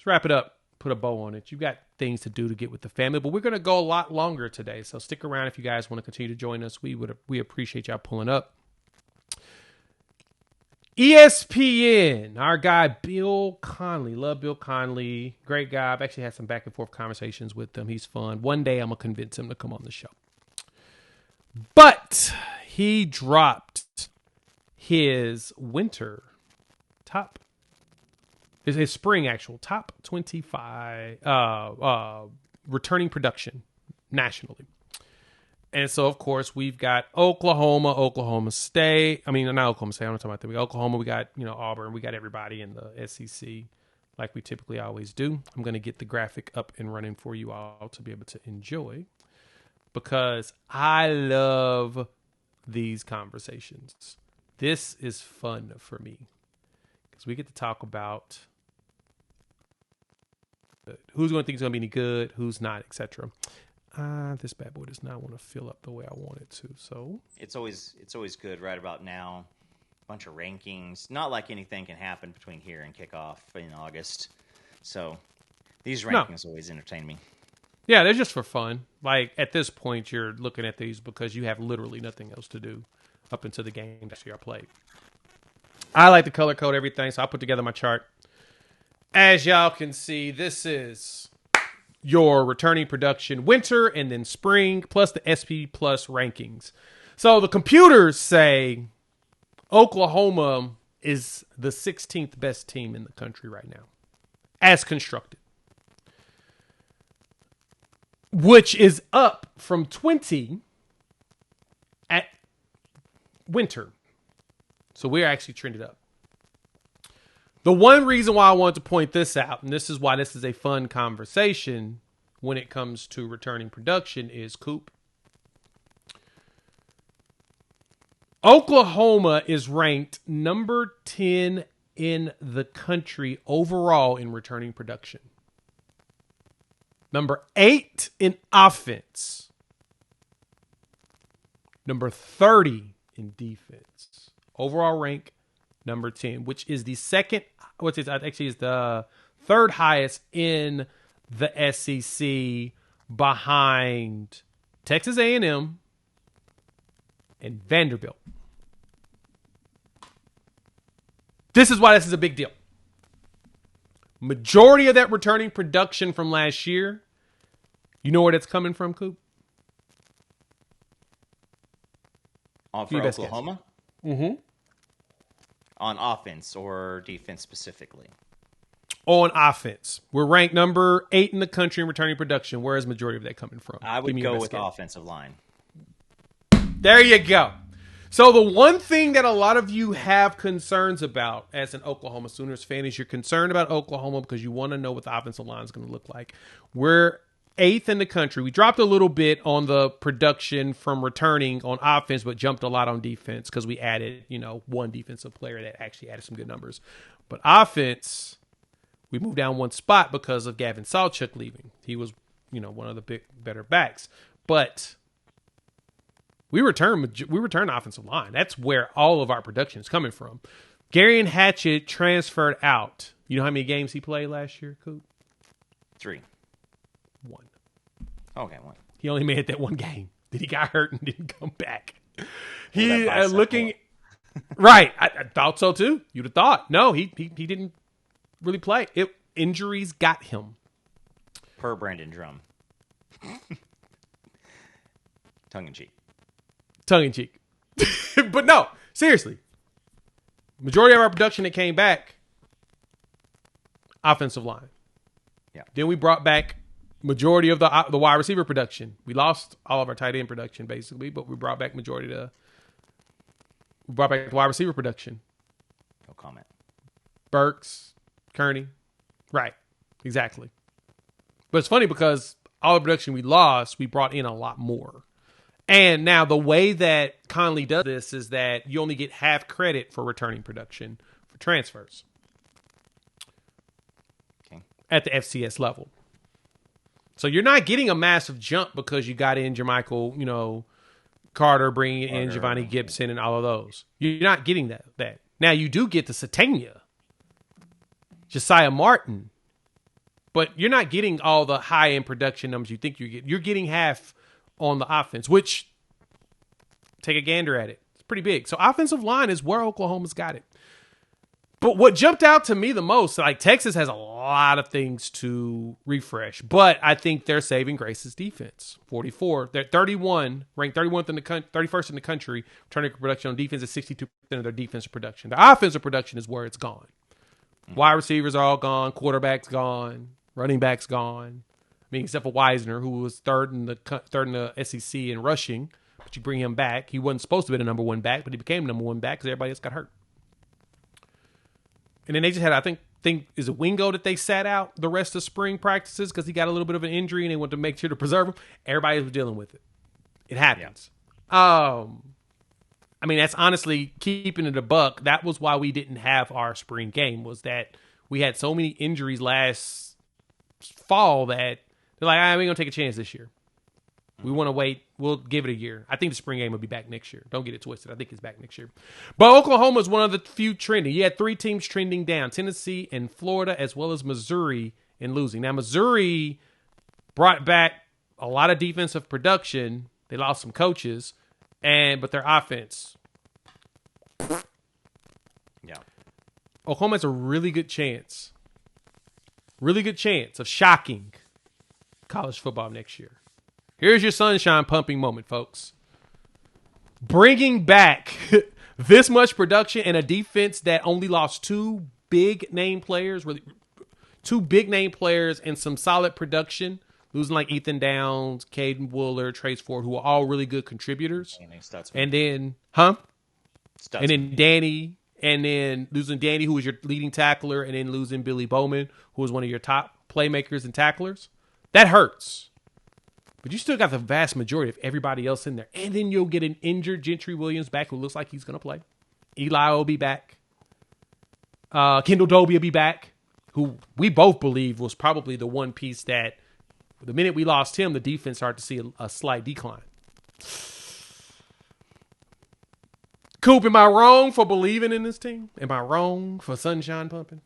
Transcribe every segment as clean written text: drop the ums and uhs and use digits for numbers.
let's wrap it up. Put a bow on it. You've got things to do to get with the family, but we're going to go a lot longer today. So stick around if you guys want to continue to join us. We appreciate y'all pulling up. ESPN, our guy Bill Conley. Love Bill Conley. Great guy. I've actually had some back and forth conversations with him. He's fun. One day I'm going to convince him to come on the show. But he dropped his winter top, his spring actual top 25 returning production nationally. And so, of course, we've got Oklahoma State. I mean, not Oklahoma State. I'm not talking about that. We got Oklahoma. We got, Auburn. We got everybody in the SEC like we typically always do. I'm going to get the graphic up and running for you all to be able to enjoy because I love these conversations. This is fun for me because we get to talk about who's going to think is going to be any good, who's not, etc. This bad boy does not want to fill up the way I want it to. So it's always good right about now. A bunch of rankings. Not like anything can happen between here and kickoff in August. So these rankings always entertain me. Yeah, they're just for fun. Like at this point, you're looking at these because you have literally nothing else to do up until the game that you are played. I like to color code everything, so I put together my chart. As y'all can see, this is your returning production winter and then spring plus the SP plus rankings. So the computers say Oklahoma is the 16th best team in the country right now as constructed, which is up from 20 at winter. So we're actually trended up. The one reason why I wanted to point this out, and this is why this is a fun conversation when it comes to returning production, is Coop. Oklahoma is ranked number 10 in the country overall in returning production. Number 8 in offense. Number 30 in defense. Overall rank number 10, which is the third highest in the SEC behind Texas A&M and Vanderbilt. This is why this is a big deal. Majority of that returning production from last year, you know where that's coming from, Coop? For Oklahoma? Mm-hmm. On offense or defense specifically? On offense. We're ranked number 8 in the country in returning production. Where is majority of that coming from? I would go with offensive line. There you go. So the one thing that a lot of you have concerns about as an Oklahoma Sooners fan is you're concerned about Oklahoma because you want to know what the offensive line is going to look like. We're 8th in the country. We dropped a little bit on the production from returning on offense, but jumped a lot on defense because we added, one defensive player that actually added some good numbers. But offense, we moved down one spot because of Gavin Sawchuk leaving. He was, one of the better backs. But we return offensive line. That's where all of our production is coming from. Garion Hatchett transferred out. You know how many games he played last year, Coop? 3. 1. Okay, 1. He only made it that one game. Then he got hurt and didn't come back. He looking right. I thought so too. You'd have thought. No, he didn't really play. Injuries got him. Per Brandon Drum. Tongue in cheek. But no, seriously. Majority of our production that came back, offensive line. Yeah. Then we brought back majority of the wide receiver production. We lost all of our tight end production basically, but we brought back the wide receiver production. No comment. Burks, Kearney. Right. Exactly. But it's funny because all the production we lost, we brought in a lot more. And now the way that Conley does this is that you only get half credit for returning production for transfers. Okay. At the FCS level. So you're not getting a massive jump because you got in Jermichael, Carter, bringing in Giovanni Gibson and all of those. You're not getting that. Now you do get the Satania, Josiah Martin, But you're not getting all the high-end production numbers you think you get. You're getting half on the offense, which, take a gander at it, it's pretty big. So offensive line is where Oklahoma's got it. But what jumped out to me the most, like Texas has a lot of things to refresh, but I think their saving grace is defense. 44, they're 31, ranked 31st in the 31st in the country, returning production on defense is 62% of their defensive production. The offensive production is where it's gone. Wide receivers are all gone, quarterback's gone, running back's gone. I mean, except for Wisner, who was third in the SEC in rushing, but you bring him back. He wasn't supposed to be the number one back, but he became number one back because everybody else got hurt. And then they just had, I think is it Wingo that they sat out the rest of spring practices because he got a little bit of an injury and they wanted to make sure to preserve him. Everybody was dealing with it. It happens. Yeah. I mean, that's honestly keeping it a buck. That was why we didn't have our spring game, was that we had so many injuries last fall that they're like, we're going to take a chance this year. We want to wait. We'll give it a year. I think the spring game will be back next year. Don't get it twisted. I think it's back next year. But Oklahoma is one of the few trending. You had 3 teams trending down, Tennessee and Florida, as well as Missouri in losing. Now, Missouri brought back a lot of defensive production. They lost some coaches, but their offense. Yeah. Oklahoma has a really good chance of shocking college football next year. Here's your sunshine pumping moment, folks. Bringing back this much production and a defense that only lost 2 big name players, really 2 big name players and some solid production, losing like Ethan Downs, Caden Wooler, Trace Ford, who are all really good contributors. And then, and then Danny, and then losing Danny, who was your leading tackler, and then losing Billy Bowman, who was one of your top playmakers and tacklers. That hurts. But you still got the vast majority of everybody else in there. And then you'll get an injured Gentry Williams back who looks like he's going to play. Eli will be back. Kendall Dobie will be back, who we both believe was probably the one piece that the minute we lost him, the defense started to see a slight decline. Coop, am I wrong for believing in this team? Am I wrong for sunshine pumping?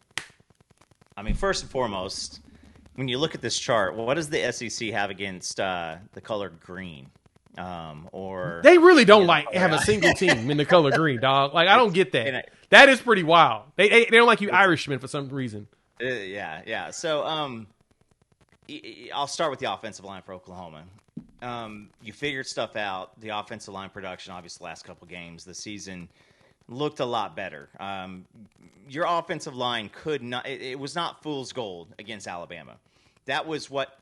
I mean, first and foremost, when you look at this chart, what does the SEC have against the color green? Or they really don't have a single team in the color green, dog. Like, I don't get that. That is pretty wild. They don't like you Irishmen for some reason. Yeah. So I'll start with the offensive line for Oklahoma. You figured stuff out. The offensive line production, obviously, the last couple games, the season looked a lot better. Your offensive line could not. It was not fool's gold against Alabama. That was what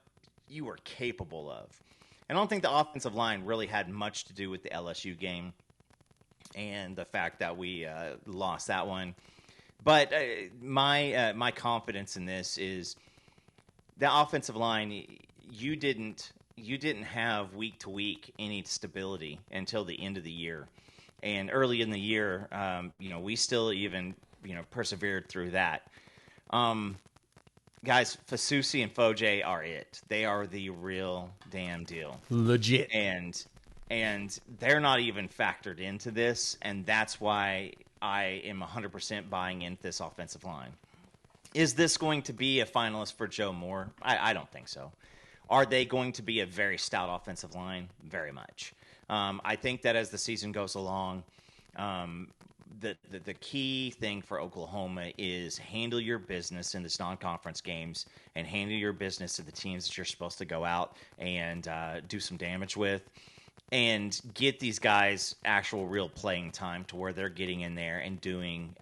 you were capable of. I don't think the offensive line really had much to do with the LSU game and the fact that we lost that one. But my confidence in this is the offensive line. You didn't have week to week any stability until the end of the year, and early in the year, we still even persevered through that. Guys, Fasusi and Foje are it. They are the real damn deal. Legit. And they're not even factored into this, and that's why I am 100% buying into this offensive line. Is this going to be a finalist for Joe Moore? I don't think so. Are they going to be a very stout offensive line? Very much. I think that as the season goes along, the key thing for Oklahoma is handle your business in this non-conference games and handle your business to the teams that you're supposed to go out and do some damage with, and get these guys actual real playing time to where they're getting in there and doing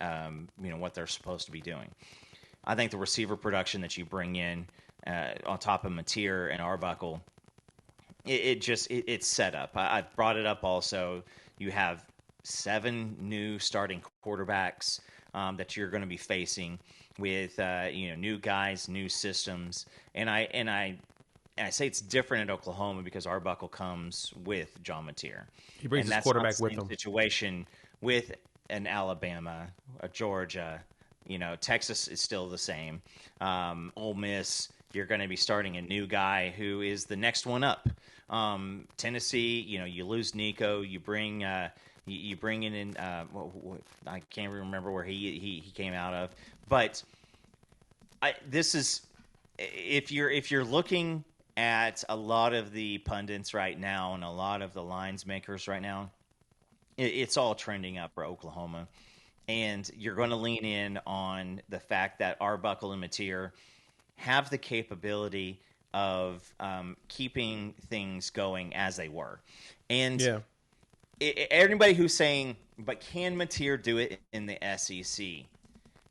what they're supposed to be doing. I think the receiver production that you bring in on top of Mateer and Arbuckle, it's set up. I've brought it up also. You have 7 new starting quarterbacks that you're going to be facing with new guys, new systems, and I say it's different at Oklahoma because Arbuckle comes with John Mateer. He brings his quarterback with him. Situation with an Alabama, a Georgia, Texas is still the same. Ole Miss, you're going to be starting a new guy who is the next one up. Tennessee, you lose Nico, you bring in I can't remember where he came out of, but this is if you're looking at a lot of the pundits right now and a lot of the lines makers right now, it's all trending up for Oklahoma. And you're going to lean in on the fact that Arbuckle and Mateer have the capability of keeping things going as they were. And Yeah. Everybody who's saying, but can Mateer do it in the SEC?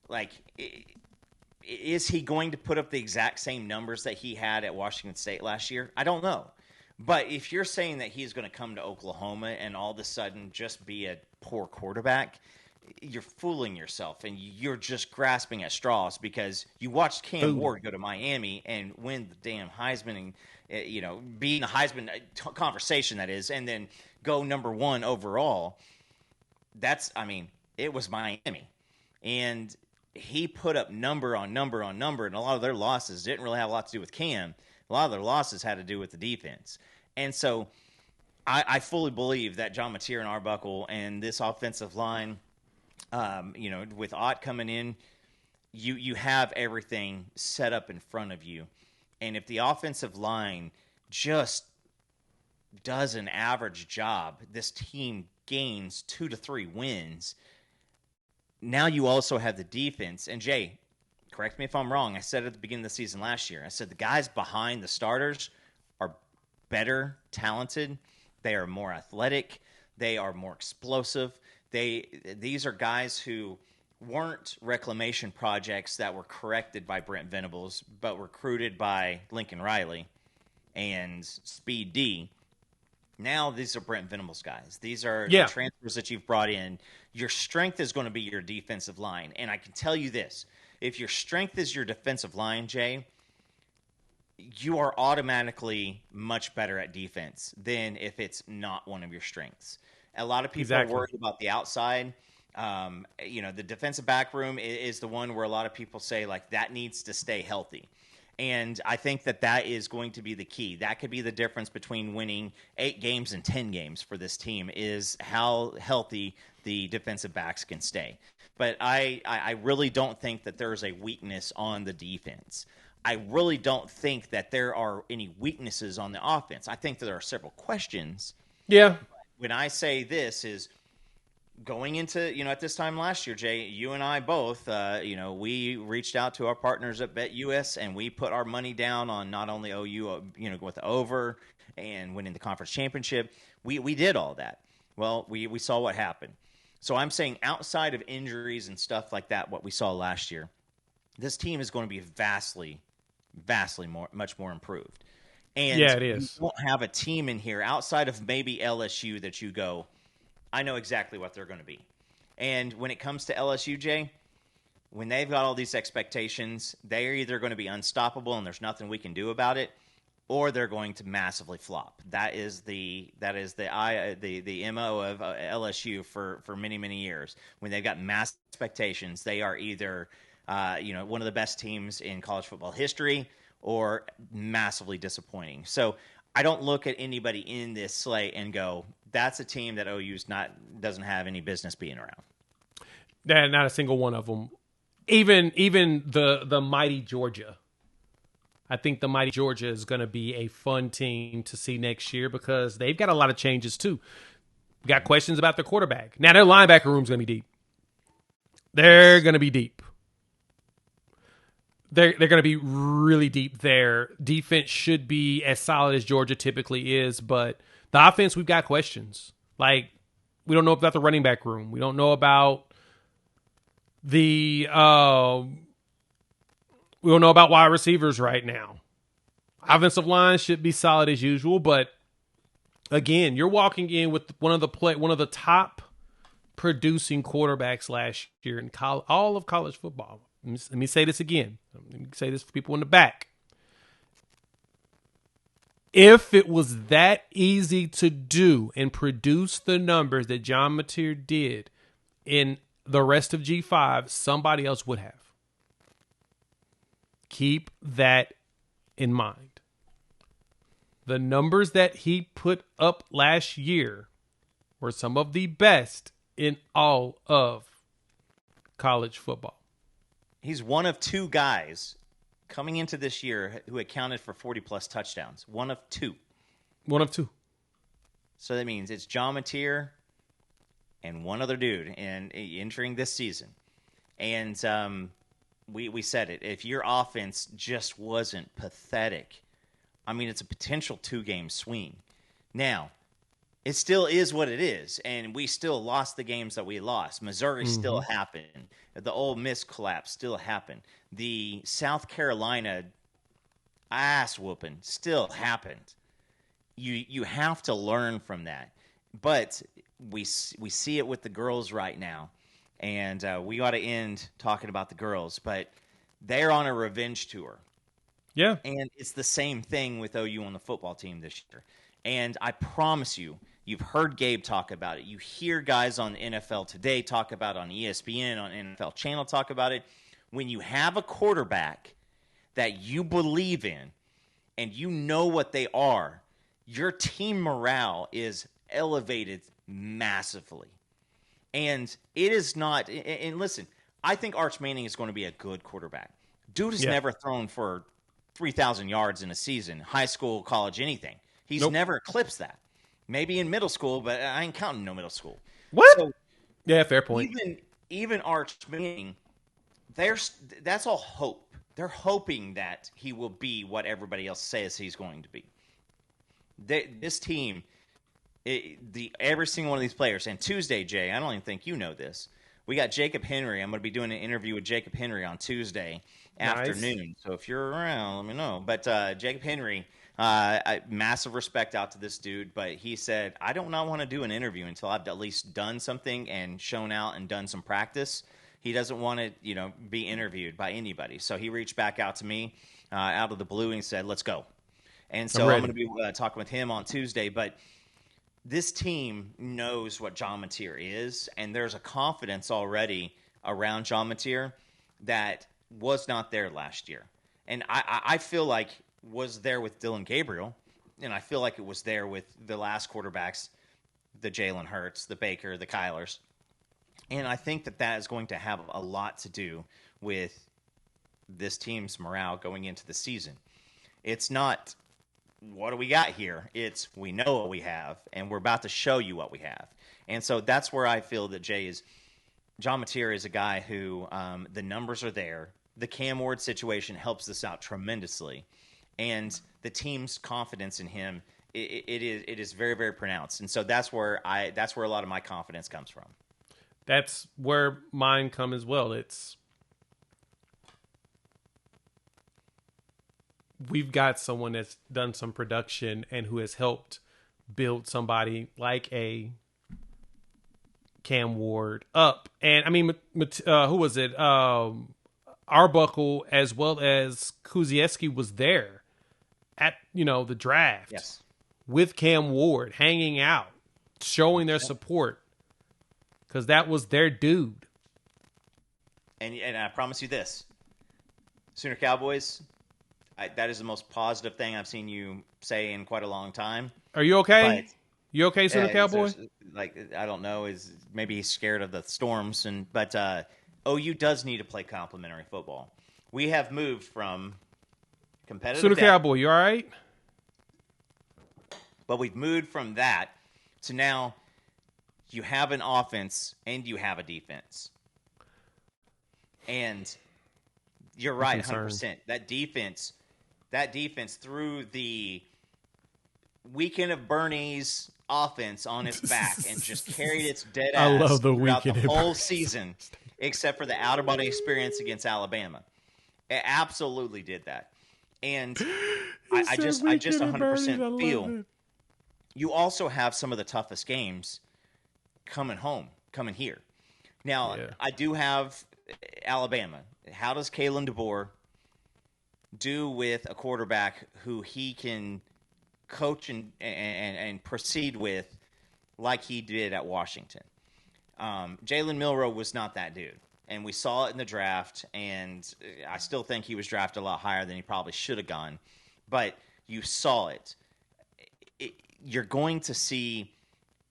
Like, is he going to put up the exact same numbers that he had at Washington State last year? I don't know. But if you're saying that he's going to come to Oklahoma and all of a sudden just be a poor quarterback, you're fooling yourself, and you're just grasping at straws because you watched Cam Ward go to Miami and win the damn Heisman and be in the Heisman conversation, that is, and then go number one overall. It was Miami, and he put up number on number on number, and a lot of their losses didn't really have a lot to do with Cam. A lot of their losses had to do with the defense, and so I fully believe that John Mateer and Arbuckle and this offensive line. With Ott coming in, you have everything set up in front of you. And if the offensive line just does an average job, this team gains 2 to 3 wins. Now you also have the defense. And Jay, correct me if I'm wrong. I said at the beginning of the season last year, I said the guys behind the starters are better talented. They are more athletic. They are more explosive. These are guys who weren't reclamation projects that were corrected by Brent Venables, but recruited by Lincoln Riley and Speed D. Now these are Brent Venables guys. These are the transfers that you've brought in. Your strength is going to be your defensive line. And I can tell you this. If your strength is your defensive line, Jay, you are automatically much better at defense than if it's not one of your strengths. A lot of people are worried about the outside. The defensive back room is the one where a lot of people say, like, that needs to stay healthy. And I think that is going to be the key. That could be the difference between winning 8 games and 10 games for this team is how healthy the defensive backs can stay. But I really don't think that there is a weakness on the defense. I really don't think that there are any weaknesses on the offense. I think that there are several questions. Yeah. When I say this is going into, at this time last year, Jay, you and I both, we reached out to our partners at BetUS and we put our money down on not only OU, with the over and winning the conference championship. We did all that. Well, we saw what happened. So I'm saying outside of injuries and stuff like that, what we saw last year, this team is going to be vastly much more improved. And it is. You won't have a team in here outside of maybe LSU that you go, I know exactly what they're going to be. And when it comes to LSU, Jay, when they've got all these expectations, they're either going to be unstoppable and there's nothing we can do about it, or they're going to massively flop. That is the MO of LSU for many, many years. When they've got massive expectations, they are either one of the best teams in college football history or massively disappointing. So I don't look at anybody in this slate and go, that's a team that OU's doesn't have any business being around. Not a single one of them. Even the mighty Georgia. I think the mighty Georgia is going to be a fun team to see next year because they've got a lot of changes too. We got questions about their quarterback. Now their linebacker room's going to be deep. They're going to be deep. They're going to be really deep there. Defense should be as solid as Georgia typically is, but the offense, we've got questions. Like, we don't know about the running back room. We don't know about we don't know about wide receivers right now. Offensive line should be solid as usual, but again, you're walking in with one of the top producing quarterbacks last year in all of college football. Let me say this again. Let me say this for people in the back. If it was that easy to do and produce the numbers that John Mateer did in the rest of G5, somebody else would have. Keep that in mind. The numbers that he put up last year were some of the best in all of college football. He's one of 2 guys coming into this year who accounted for 40-plus touchdowns. One of two. One of two. So that means it's John Mateer and one other dude entering this season. And we said it. If your offense just wasn't pathetic, I mean, it's a potential 2-game swing. Now, it still is what it is, and we still lost the games that we lost. Missouri still happened. The Ole Miss collapse still happened. The South Carolina ass-whooping still happened. You have to learn from that. But we see it with the girls right now, and we got to end talking about the girls. But they're on a revenge tour. Yeah. And it's the same thing with OU on the football team this year. And I promise you, you've heard Gabe talk about it. You hear guys on NFL Today talk about it, on ESPN, on NFL Channel talk about it. When you have a quarterback that you believe in and you know what they are, your team morale is elevated massively. And it is not – and listen, I think Arch Manning is going to be a good quarterback. Dude has never thrown for 3,000 yards in a season, high school, college, anything. He's never eclipsed that. Maybe in middle school, but I ain't counting no middle school. What? So yeah, fair point. Even Arch Manning, that's all hope. They're hoping that he will be what everybody else says he's going to be. This team, every single one of these players, and Tuesday, Jay, I don't even think you know this. We got Jacob Henry. I'm going to be doing an interview with Jacob Henry on Tuesday afternoon. So if you're around, let me know. But Jacob Henry, massive respect out to this dude. But he said, I do not want to do an interview until I've at least done something and shown out and done some practice. He doesn't want to, be interviewed by anybody. So he reached back out to me out of the blue and said, let's go. And so I'm going to be talking with him on Tuesday. But this team knows what John Mateer is, and there's a confidence already around John Mateer that was not there last year. And I feel like was there with Dylan Gabriel, and I feel like it was there with the last quarterbacks, the Jalen Hurts, the Baker, the Kylers. And I think that is going to have a lot to do with this team's morale going into the season. It's not, what do we got here? It's, we know what we have, and we're about to show you what we have. And so that's where I feel that John Mateer is a guy who the numbers are there. The Cam Ward situation helps this out tremendously. And the team's confidence in him, it is very, very pronounced. And so that's where a lot of my confidence comes from. That's where mine come as well. We've got someone that's done some production and who has helped build somebody like a Cam Ward up. And I mean, who was it? Arbuckle as well as Kuzieski was there at, the draft with Cam Ward, hanging out, showing their support because that was their dude. And I promise you this, Sooner Cowboys, that is the most positive thing I've seen you say in quite a long time. Are you okay? But, you okay, Sooner Cowboy? I don't know. Maybe he's scared of the storms, but OU does need to play complementary football. We have moved from competitive. Sooner Cowboy, you all right? But we've moved from that to now you have an offense and you have a defense. And you're right, 100%. That defense threw the Weekend of Bernie's offense on its back and just carried its dead ass throughout the whole season, except for the outer body experience against Alabama. It absolutely did that. And I just 100% feel you also have some of the toughest games coming here. Now, I do have Alabama. How does Kalen DeBoer do with a quarterback who he can coach and proceed with like he did at Washington? Jalen Milroe was not that dude. And we saw it in the draft, and I still think he was drafted a lot higher than he probably should have gone. But you saw it. You're going to see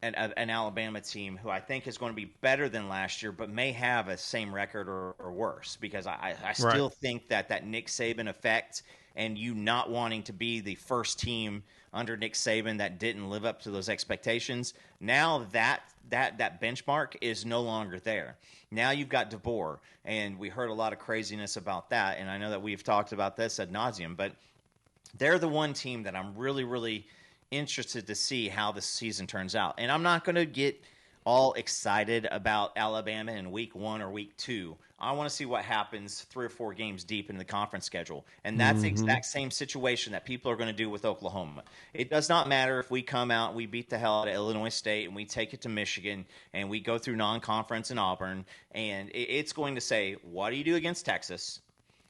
an Alabama team who I think is going to be better than last year, but may have a same record or worse, because I still think that Nick Saban effect and you not wanting to be the first team under Nick Saban that didn't live up to those expectations, now that benchmark is no longer there. Now you've got DeBoer, and we heard a lot of craziness about that, and I know that we've talked about this ad nauseum, but they're the one team that I'm really, really interested to see how this season turns out. And I'm not going to get all excited about Alabama in week 1 or week 2. I want to see what happens 3 or 4 games deep in the conference schedule. And that's the exact same situation that people are going to do with Oklahoma. It does not matter if we come out, we beat the hell out of Illinois State, and we take it to Michigan, and we go through non-conference in Auburn, and it's going to say, what do you do against Texas?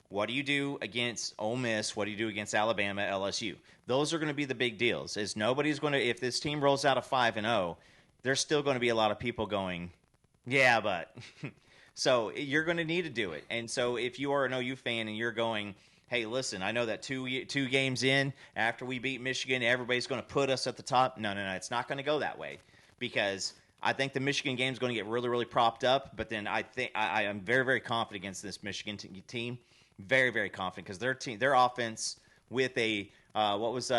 What do you do against Ole Miss? What do you do against Alabama, LSU? Those are going to be the big deals. Is nobody's going to, if this team rolls out a 5-0, there's still going to be a lot of people going, yeah, but. So you're going to need to do it. And so if you are an OU fan and you're going, hey, listen, I know that two games in after we beat Michigan, everybody's going to put us at the top. No, it's not going to go that way, because I think the Michigan game is going to get really, really propped up. But then I think I am very, very confident against this Michigan team. Very, very confident, because their offense with a what was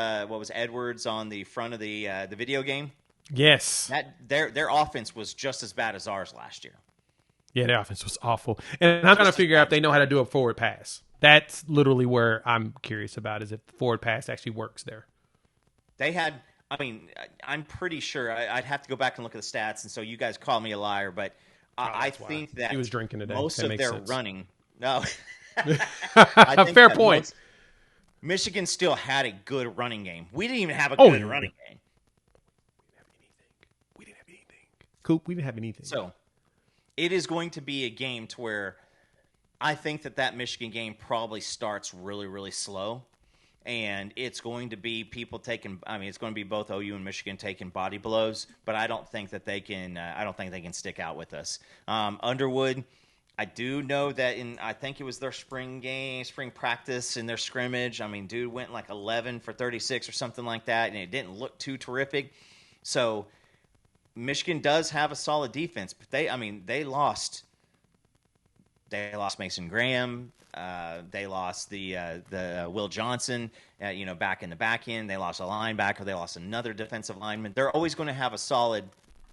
Edwards on the front of the video game? Yes, that their offense was just as bad as ours last year. Yeah, their offense was awful, and I'm trying to figure out if they know how to do a forward pass. That's literally where I'm curious about, is if the forward pass actually works there. They had, I'm pretty sure. I'd have to go back and look at the stats, and so you guys call me a liar, but I think that he was drinking today. Most of their running. No. Fair point. Michigan still had a good running game. We didn't even have a good running game. We didn't have anything. Coop, we didn't have anything. So it is going to be a game to where I think that Michigan game probably starts really, really slow. And it's going to be people taking. It's going to be both OU and Michigan taking body blows. But I don't think that they can. I don't think they can stick out with us. Underwood. I do know that I think it was their spring practice in their scrimmage. Dude went like 11 for 36 or something like that, and it didn't look too terrific. So Michigan does have a solid defense, but they lost Mason Graham. They lost the Will Johnson, back in the back end. They lost a linebacker. They lost another defensive lineman. They're always going to have a solid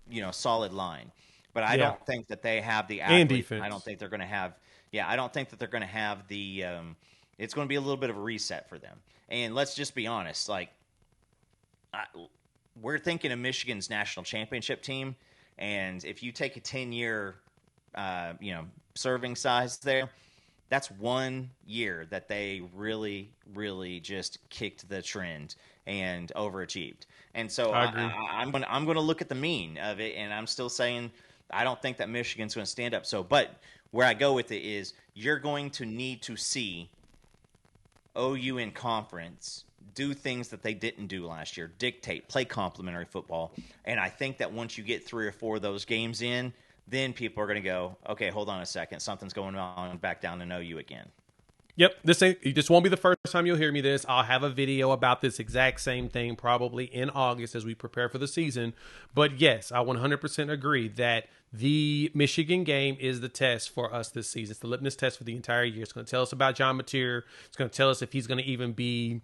line. But I don't think that they have the athlete. And defense. I don't think they're going to have. Yeah, I don't think that they're going to have the. It's going to be a little bit of a reset for them. And let's just be honest. We're thinking of Michigan's national championship team, and if you take a 10-year, serving size there, that's 1 year that they really, really just kicked the trend and overachieved. And so I'm going to look at the mean of it, and I'm still saying. I don't think that Michigan's going to stand up. But where I go with it is you're going to need to see OU in conference do things that they didn't do last year, dictate, play complementary football. And I think that once you get 3 or 4 of those games in, then people are going to go, okay, hold on a second. Something's going on back down in OU again. Yep, this won't be the first time you'll hear me this. I'll have a video about this exact same thing probably in August as we prepare for the season. But yes, I 100% agree that the Michigan game is the test for us this season. It's the litmus test for the entire year. It's going to tell us about John Mateer. It's going to tell us if he's going to even be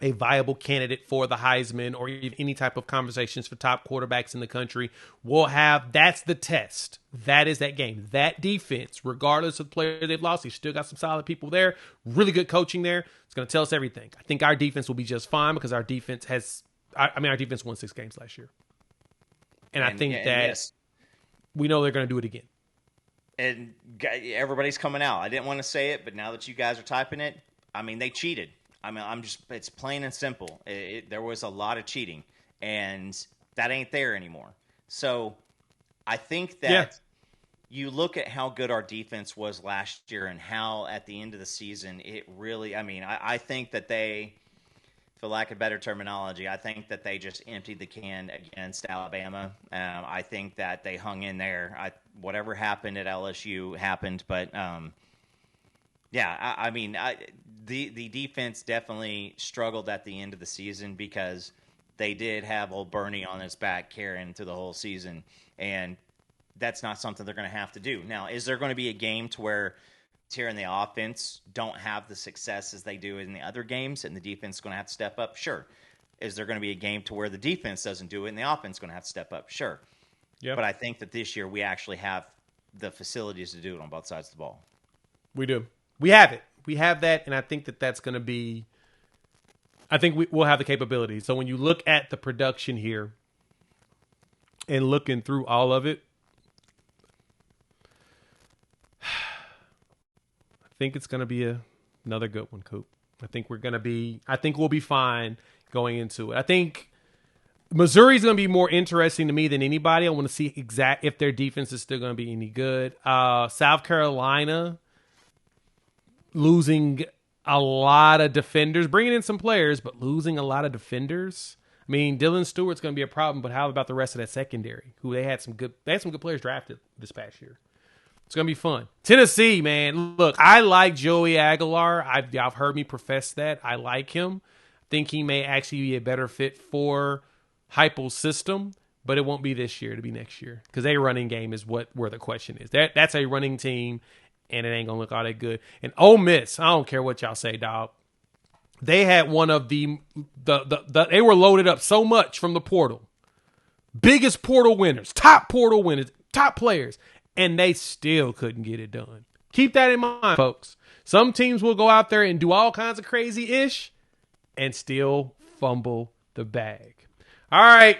a viable candidate for the Heisman or any type of conversations for top quarterbacks in the country. That's the test. That is that game. That defense, regardless of the player they've lost, they've still got some solid people there. Really good coaching there. It's going to tell us everything. I think our defense will be just fine because our defense our defense won 6 games last year. And I think we know they're going to do it again. And everybody's coming out. I didn't want to say it, but now that you guys are typing it, they cheated. It's plain and simple. There was a lot of cheating, and that ain't there anymore. So I think that you look at how good our defense was last year and how at the end of the season it really, I think that they, for lack of better terminology, I think that they just emptied the can against Alabama. I think that they hung in there. Whatever happened at LSU happened, but the defense definitely struggled at the end of the season because they did have old Bernie on his back carrying through the whole season, and that's not something they're going to have to do. Now, is there going to be a game to where Tier and the offense don't have the success as they do in the other games, and the defense is going to have to step up? Sure. Is there going to be a game to where the defense doesn't do it and the offense is going to have to step up? Sure. Yep. But I think that this year we actually have the facilities to do it on both sides of the ball. We do. We have it. We have that, and I think that that's going to be – I think we'll have the capability. So when you look at the production here and looking through all of it, I think it's going to be another good one, Coop. I think we'll be fine going into it. I think Missouri's going to be more interesting to me than anybody. I want to see if their defense is still going to be any good. South Carolina losing a lot of defenders, bringing in some players, but losing a lot of defenders. I mean, Dylan Stewart's going to be a problem, but how about the rest of that secondary? Who they had some good players drafted this past year. It's going to be fun. Tennessee, man. Look, I like Joey Aguilar. I've heard me profess that. I like him. I think he may actually be a better fit for Heupel's system, but it won't be this year. It'll be next year because their running game is where the question is. That's a running team, and it ain't going to look all that good. And Ole Miss, I don't care what y'all say, dog. They had one of they were loaded up so much from the portal. Biggest portal winners, top players. And they still couldn't get it done. Keep that in mind, folks. Some teams will go out there and do all kinds of crazy-ish and still fumble the bag. All right.